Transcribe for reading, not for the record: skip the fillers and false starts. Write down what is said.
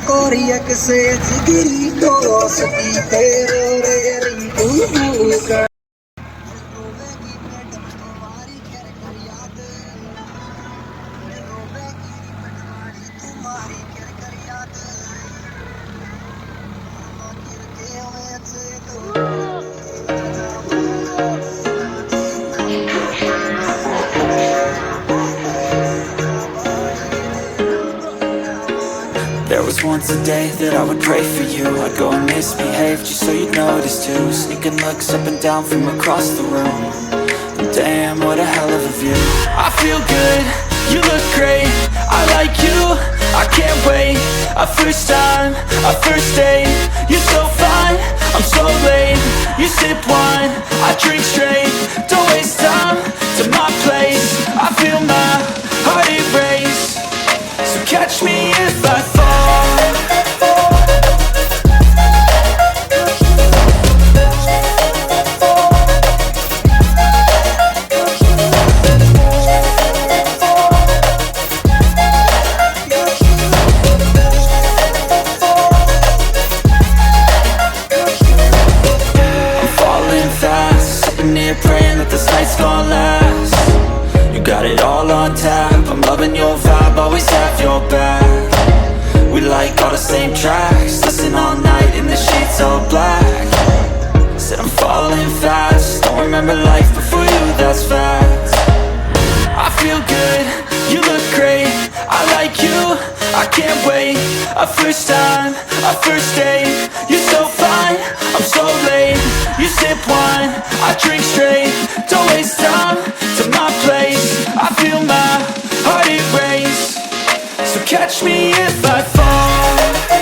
Koreak se zigiri dosti tero re ringu ka There was once a day that I would pray for you. I'd go and misbehave just so you'd notice too. Sneaking looks up and down from across the room. And damn, what a hell of a view. I feel good, you look great, I like you, I can't wait. A first time, a first date. You're so fine, I'm so late. You sip wine, I drink straight. Don't waste time to my place. I feel my heart erase. So catch me if I fall. Praying that this night's gonna last. You got it all on tap, I'm loving your vibe, always have your back. We like all the same tracks, listen all night in the sheets all black. Said I'm falling fast, don't remember life before you, that's fact. I feel good, you look great, I like you, I can't wait. A first time, a first date. You're so fine, I'm so late. You sip wine, I drink straight. Don't waste time to my place. I feel my heart erase. So catch me if I fall.